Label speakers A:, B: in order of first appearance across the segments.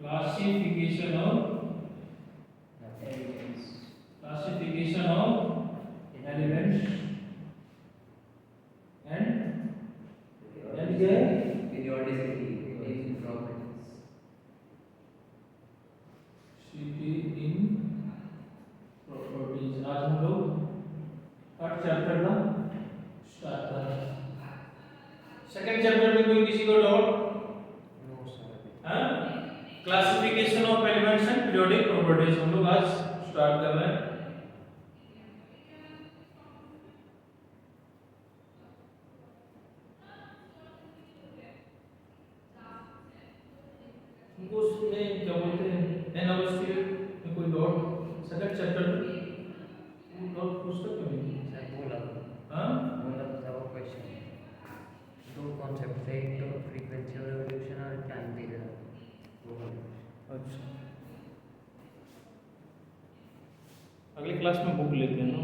A: Classification of
B: elements.
A: classification of elements and
B: Periodicity in properties.
A: city in properties। आज हम लोग third chapter का start कर रहे हैं। सेकंड चैप्टर में कोई किसी को डाउट?
B: No sir.
A: हाँ, classification of elements and periodic properties हम लोग आज स्टार्ट कर रहे हैं। उनको उसमें क्या बोलते हैं, एनालिसिस में कोई डाउट सेकंड चैप्टर में डाउट पूछ सकते हो?
B: सर बोला
A: हाँ,
B: था वो क्वेश्चन। दो कॉन्सेप्ट थे, एक तो फ्रीक्वेंसी ऑफ रिवोल्यूशन और टाइम पीरियड। वो वाला।
A: अच्छा, अगली क्लास में बुक लेते हैं ना।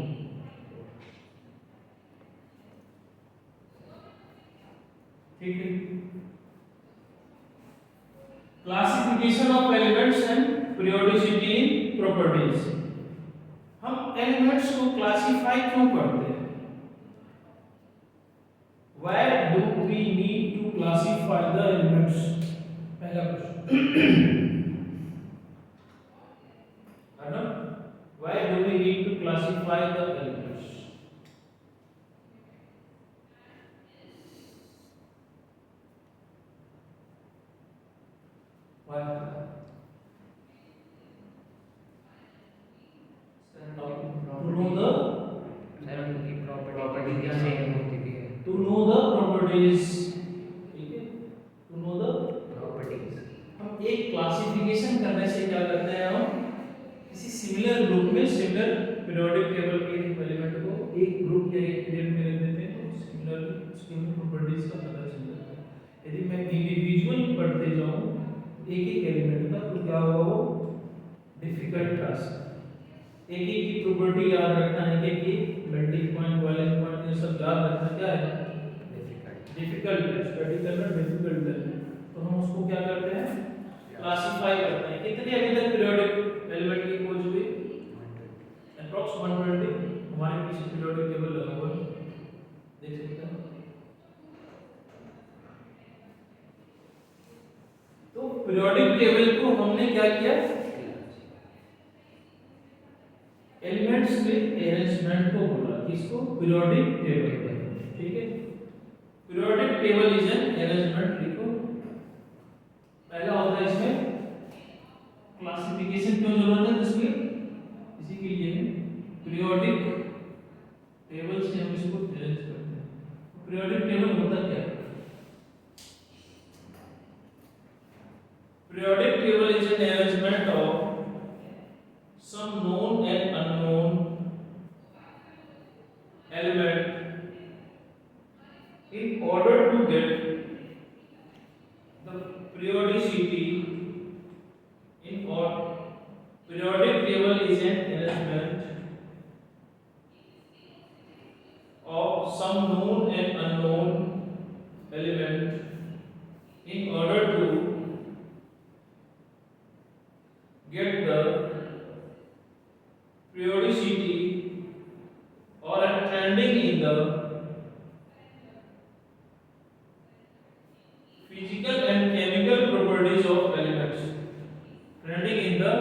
A: ठीक है, classification of elements and periodicity in properties. हम एलिमेंट्स को क्लासिफाई क्यों करते हैं? Why do we need to classify the elements? पहला क्वेश्चन है ना, why do we need to classify the elements? Why? To know the
B: sir उनकी property क्या सेम होती भी है।
A: to know the properties। ठीक है, to know the
B: प्रॉपर्टीज।
A: हम एक क्लासिफिकेशन करने से क्या करते हैं, हम किसी सिमिलर ग्रुप में सिमिलर पीरियोडिक टेबल के एलिमेंट को एक ग्रुप या एक पीरियड में रख देते हैं तो सिमिलर उसकी प्रॉपर्टीज का पता चल जाता है। यदि मैं इंडिविजुअल पढ़ते जाऊं एक एक एलिमेंट का तो क्या होगा, वो डिफिकल्ट टास्क। एक एक की प्रॉपर्टी याद रखना, एक की मेल्टिंग पॉइंट, बॉइलिंग पॉइंट, ये सब याद रखना क्या है, डिफिकल्ट है, स्टडी करना डिफिकल्ट है। तो हम उसको क्या करते हैं, क्लासिफाई करते हैं। कितनी अभी तक पीरियोडिक एलिमेंट की खोज हुई? अप्रॉक्स 120। हमारे पीछे पीरियोडिक टेबल लगा हुआ है, देख सकते हैं। तो पीरियोडिक टेबल को हमने क्या किया, एलिमेंट्स में अरेंजमेंट को बोला, किसको, पीरियोडिक टेबल। ठीक है, periodic table is an arrangement. लिखो, पहला होता है इसमें क्लासिफिकेशन क्यों जरूरत है इसमें, इसी के लिए पीरियोडिक टेबल से हम इसको अरेंज करते हैं। पीरियोडिक टेबल होता क्या है? Periodic table is an arrangement of some known and unknown element in order to get the periodicity in or periodic table is an arrangement of some known and unknown element in order to get the periodicity or a trending in the physical and chemical properties of elements, trending in the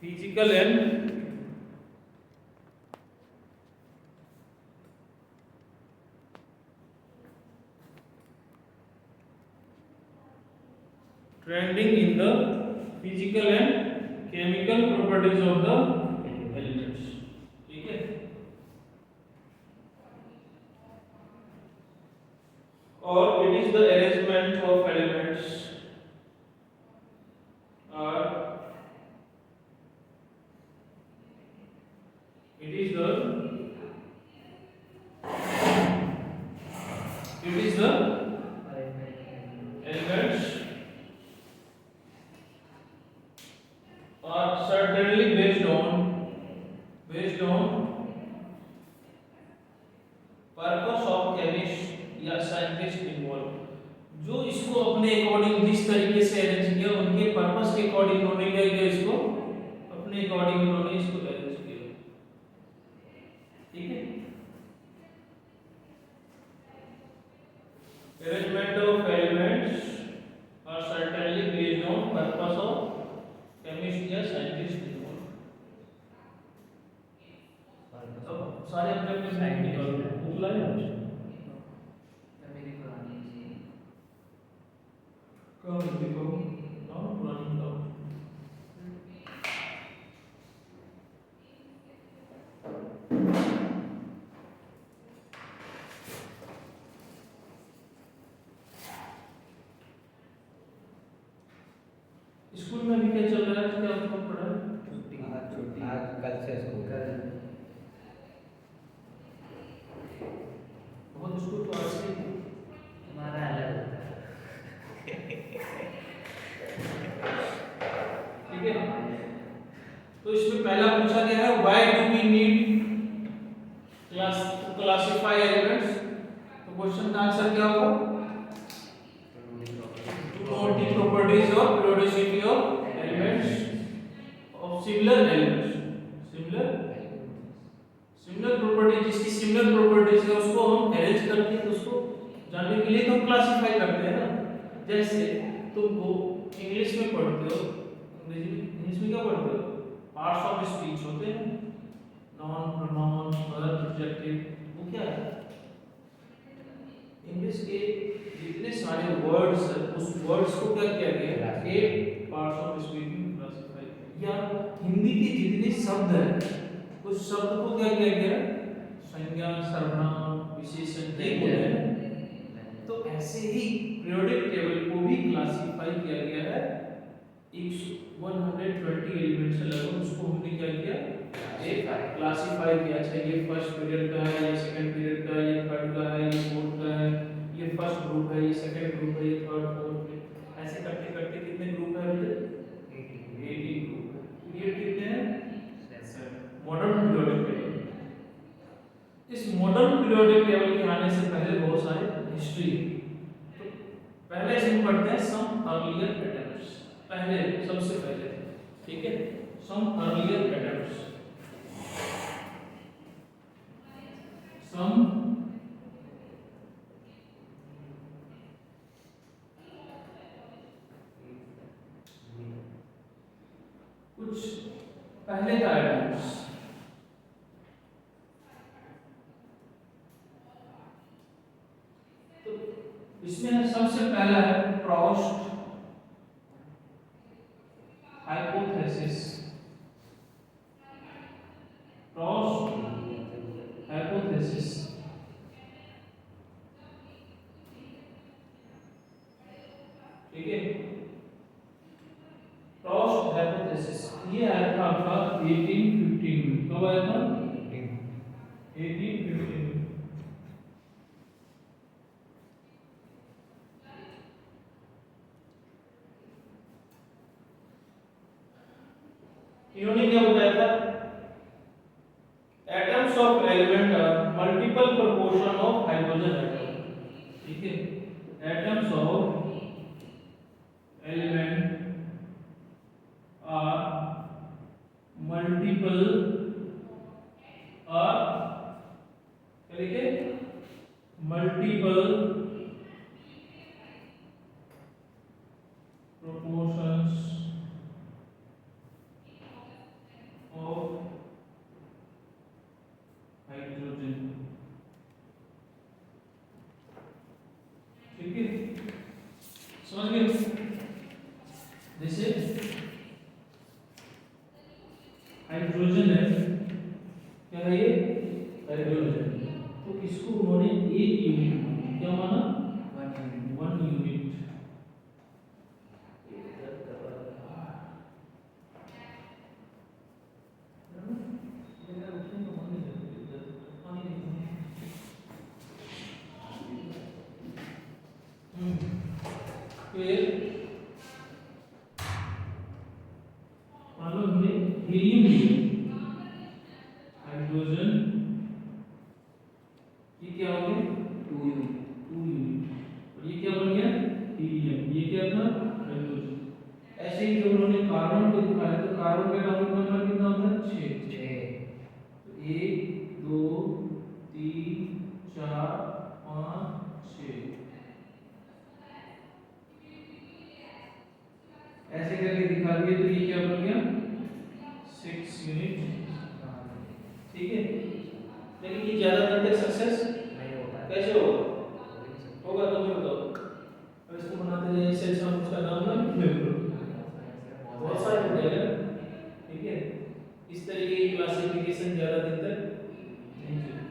A: physical and trending in the physical and chemical properties of the elements। ठीक है, और it is the arrangement of elements or it is the elements are certainly based on purpose of chemist या scientist involved। जो इसको अपने according जिस तरीके से अरेंज किया, उनके पर्पस अकॉर्डिंग उन्होंने इसको अरेंज किया, ठीक है। Arrangement of elements are certainly based on purpose of chemist या साइंटिस्ट इन्वॉल्व। अब सारे अपने अपने साइड निकालो, बुक लाए आप
B: मेरी पुरानी सी
A: कहाँ देखो ना पुरानी का स्कूल में भी क्या चल रहा है, क्या आपको पढ़ा है?
B: छुट्टी
C: आज कल से स्कूल
B: कल
A: बहुत स्कूल तो आज से ही
B: हमारा अलग होता है।
A: ठीक है। तो इसमें पहला पूछा गया है why do we need class to classify elements. तो क्वेश्चन का आंसर क्या होगा? To note the properties of periodicity of elements of similar elements, similar property, जिसकी सिमिलर प्रॉपर्टीज है उसको हम अरेंज करके तो उसको जानने के लिए तो हम क्लासिफाई करते हैं ना। जैसे तुमको इंग्लिश में पढ़ते हो, इंग्लिश में क्या पढ़ते हो? पार्ट्स ऑफ स्पीच होते हैं, नाउन, प्रोनाउन, वर्ब, एडजेक्टिव, वो क्या है? इंग्लिश के जितने सारे वर्ड्स हैं उस वर्ड्स को क्या किया गया है? एक पार्ट्स ऑफ स्पीच में क्लासिफाई किया। या हिंदी के जितने शब्द हैं उस शब्द को क्या किया गया? संज्ञा, सर्वनाम, विशेषण बोले हैं। तो ऐसे ही पीरियोडिक टेबल को भी क्लासिफाई किया गया है। 120 एलिमेंट्स से लगभग उसको हमने क्या किया? एक क्लासिफाई किया। अच्छा ये फर्स्ट पीरियड का है, ये सेकंड पीरियड का है, ये थर्ड का है, ये फोर्थ का है, ये फर्स्ट ग्रुप है, ये सेकंड ग्रुप है, ये थर्ड फोर्थ है। ऐसे करते करते कितने ग्रुप है अभी तक? 18 ग्रुप है। पीरियड कितने हैं? Modern periodic table. इस मॉडर्न पीरियोडिक टेबल के आने से पहले बहुत सारे हिस्ट्री है। तो पहले से हम पढ़ते हैं सम अर्लियर अटेम्प्ट्स। पहले सबसे पहले, ठीक है, सम अर्लियर अटेम्प्ट्स। सम कुछ पहले का अटेम्प्ट्स। तो इसमें सबसे पहला है प्रोस्ट हाइपोथेसिस। प्रोस्ट हाइपोथेसिस, ठीक है। प्रोस्ट हाइपोथेसिस ये आया था आपका 1815 में। कब आया था? 1815 में। इन्होंने क्या बताया था? Atoms of element are multiple proportion of hydrogen atom, ठीक है। Atoms of element are multiple are क्या लिखे? मल्टीपल proportions of hydrogen, ठीक है, समझ गए? जैसे हाइड्रोजन है, क्या है ये? हाइड्रोजन। तो इसको उन्होंने एक यूनिट क्या माना? 1 यूनिट। फिर मान लो हमने हीलियम लिया, हाइड्रोजन, ये क्या हो गया? 2 यूनिट। और ये क्या बन गया? हीलियम। ये क्या था? हाइड्रोजन। ऐसे ही जब उन्होंने कार्बन को दिखाया तो कार्बन का एटॉमिक नंबर कितना होता है 6
B: 6
A: 1 2 3 4 5 6 ऐसे करके दिखा दिए तो ये क्या बन गया 6 यूनिट। ठीक है, लेकिन ये ज्यादा दिन तक सक्सेस
B: नहीं होता है।
A: कैसे होगा तुम ही बताओ। अब इसको बनाते जाइए, सेल्स हम उसका नाम ना लिख लो, बहुत सारे हो जाएगा। ठीक है, इस तरीके की क्लासिफिकेशन ज्यादा दिन तक नहीं चली।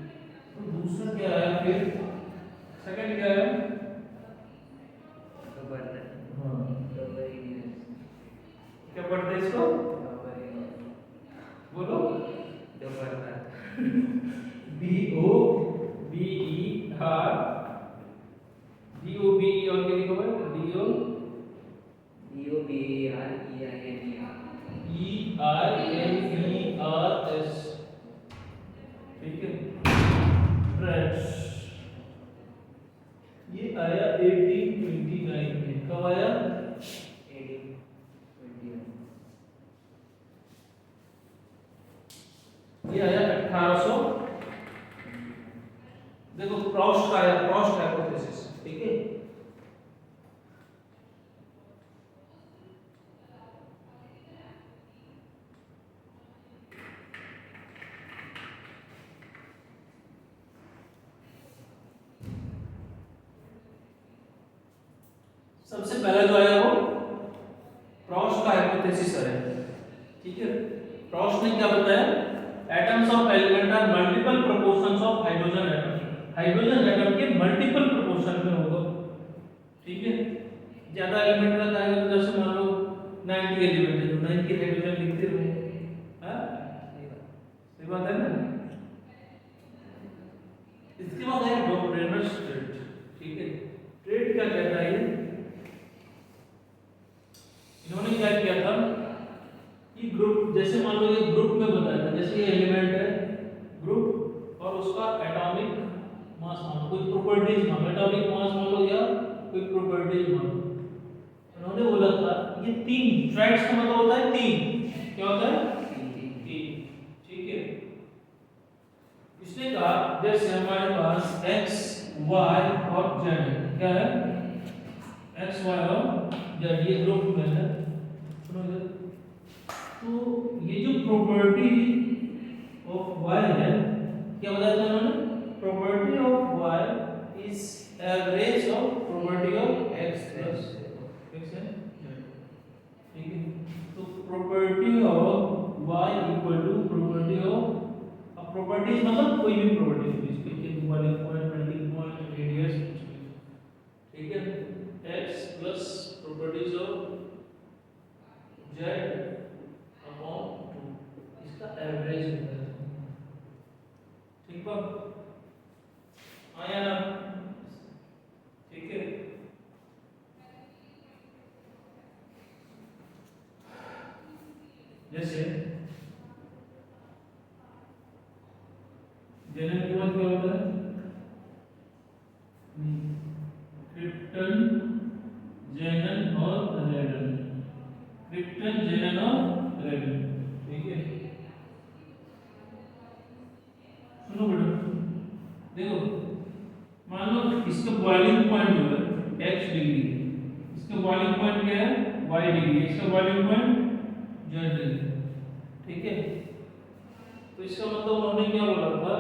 A: तो दूसरा क्या आया फिर, सेकंड क्या आया,
B: तो बढ़ता है।
A: हाँ
B: डबल
A: क्या पढ़ते हैं इसको, बोलो
B: जो बढ़ता है
A: DOBER DOBE और क्या लिखा हुआ है EINERS। ठीक है, फ्रेंड्स ये आया 1829 में। कब आया,
B: 1821
A: ये आया 1800। देखो प्रॉस्ट का आया, प्रॉस्ट हाइपोथेसिस। ठीक है, सबसे पहला जो आया वो प्रॉस्ट का हाइपोथेसिस है। ठीक है, प्रॉस्ट ने क्या बताया, atoms of element are multiple proportions of hydrogen atom, hydrogen atom के मल्टीपल प्रोपोर्शन में होगा। ठीक है, ज्यादा एलिमेंट का आएगा तो जैसे मान लो 90 एलिमेंट है तो 90 हाइड्रोजन लिखते रहो। हां सही बात है ना। इसके बाद है डोप्रेनर्स ट्रेट। ठीक है, ट्रेट क्या कहता है, इन्होंने क्या किया था कि ग्रुप, जैसे मान लो ये ग्रुप में बताया था, जैसे ये एलिमेंट है ग्रुप और उसका एटॉमिक मास मान लो, कोई प्रॉपर्टीज मान लो, एटॉमिक मास मान लो या कोई प्रॉपर्टीज मान लो। उन्होंने बोला था ये तीन ट्राइड्स का मतलब होता है तीन, क्या होता है तीन। ठीक है, इसने कहा जैसे हमारे पास x y और z है, क्या है x y और z, ये ग्रुप में है। सुनो इधर, तो ये जो प्रॉपर्टी ऑफ y है, क्या बताया था उन्होंने, property of y is average of property of x plus x है। ठीक है, तो property of y equal to property of, अब प्रॉपर्टीज मतलब कोई भी प्रॉपर्टी इसके वाले पॉइंट, मेल्टिंग पॉइंट, रेडियस कुछ भी। ठीक है, x plus properties of z upon 2, इसका एवरेज होता है। ठीक बात आया ना। ठीक है, जैसे जनन के बाद क्या होता है, क्रिप्टन जेनन और रेडन, क्रिप्टन जेनन और रेडन। ठीक है, सुनो बेटा, देखो मान लो इसका बॉइलिंग पॉइंट जो है x डिग्री है, इसका बॉइलिंग पॉइंट क्या है y डिग्री, इसका बॉइलिंग पॉइंट z डिग्री। ठीक है, तो इसका मतलब उन्होंने क्या बोला था,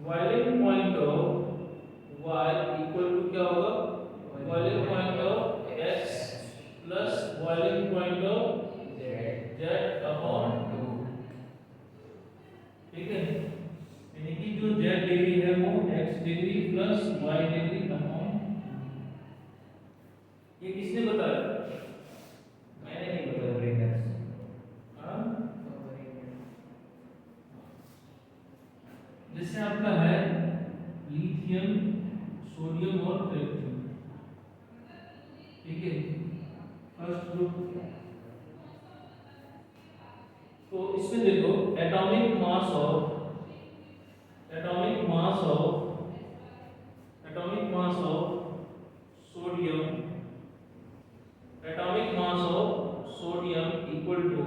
A: boiling point of y equal to क्या होगा, boiling point of x plus boiling point of z upon 2। ठीक है, यानी कि जो z डिग्री है वो x degree plus y degree upon, ये किसने बताया, मैंने नहीं बताया। हाँ, जैसे आपका है लिथियम, सोडियम और पोटेशियम। ठीक है, फर्स्ट ग्रुप, तो इसमें देखो atomic mass of sodium, atomic mass of sodium equal to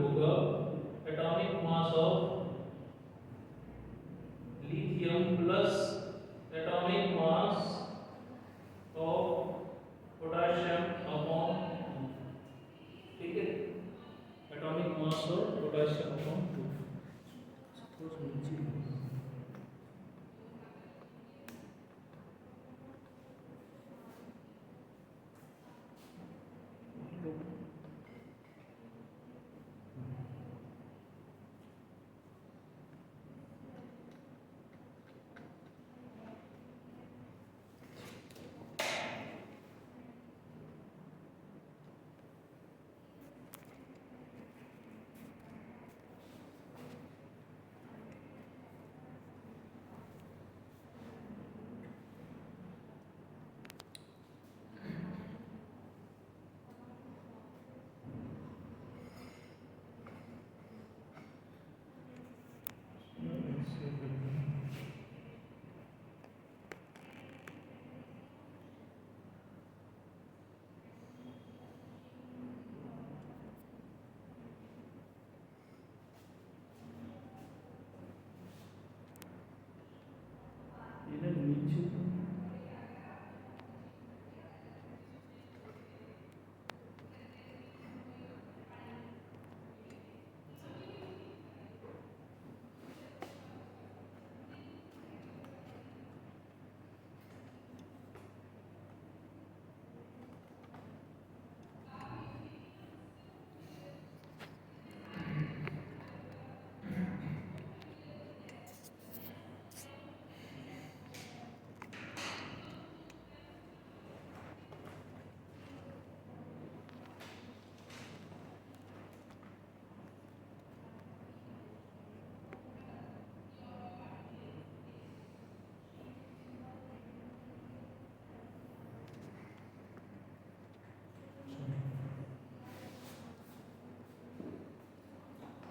A: इधर नीचे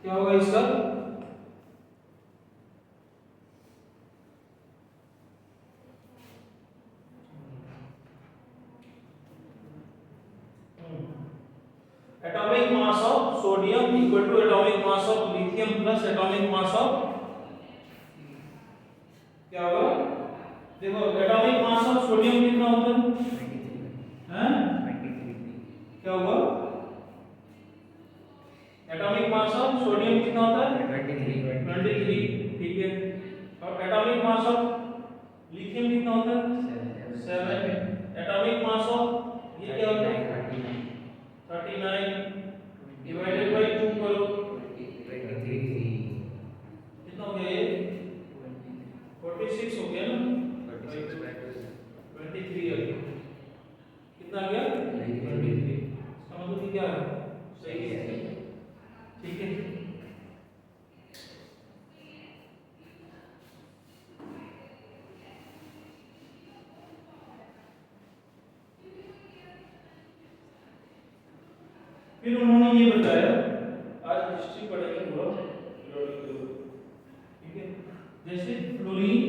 A: क्या होगा इसका? Atomic mass of sodium equal to atomic mass of lithium plus atomic mass of क्या होगा? देखो एटॉमिक मास ऑफ सोडियम कितना होता है? हैं?
B: 23
A: क्या होगा? एटॉमिक मास ऑफ सोडियम कितना होता है? 23, ठीक है। और एटॉमिक मास ऑफ लिथियम कितना होता है? 7। एटॉमिक मास ऑफ ये क्या होता है? 39 डिवाइडेड बाय 2 करो,
B: 23
A: कितना हो गया ये? 46 हो गया ना? 23 आ गया। कितना आ गया? 23। इसका मतलब ये क्या है? सही है, ठीक है। फिर उन्होंने ये बताया, आज हिस्ट्री पढ़ेंगे थोड़ा, ठीक है। जैसे फ्लोरीन,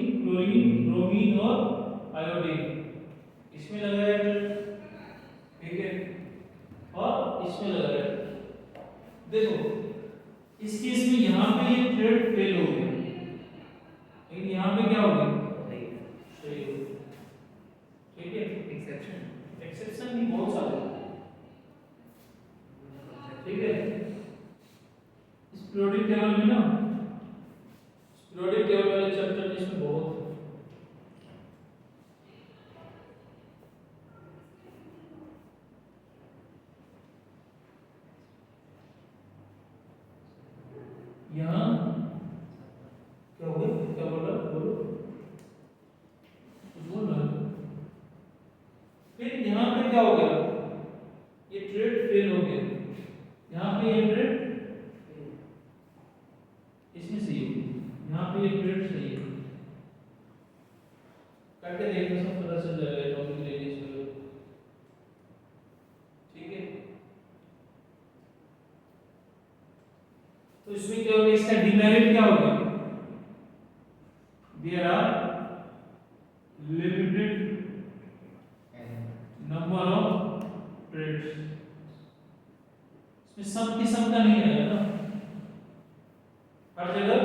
A: ब्रोमीन और आयोडीन, इसमें लगाया, ठीक है, और इसमें लगाया। देखो इस केस में यहाँ पे ये थ्रेड फेल हो गया, लेकिन यहाँ पे क्या हो गया? सही हो गया, ठीक है। एक्सेप्शन भी बहुत सारे, ठीक है। इस पीरियोडिक टेबल में ना, पीरियोडिक टेबल वाले चैप्टर इसमें बहुत है। यहाँ क्या हो गया? क्या बोला? बोलो, कुछ बोल रहा है। फिर यहाँ पे क्या हो गया? ये ट्रेड फेल हो गया, यहाँ पे ये ट्रेड इसमें सही हो गया, यहाँ पे ये ट्रेड सही है। करके देखने से पता चल जाएगा टॉपिक लेने से, ठीक है। तो इसमें क्या होगा? इसका डिमेरिट क्या होगा? There are limited number of triads. इसमें सब की सब का नहीं आएगा ना, हर जगह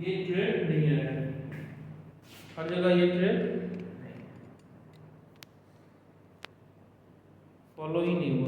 A: ये ट्रेड नहीं आएगा, हर जगह ये ट्रेड फॉलो ही नहीं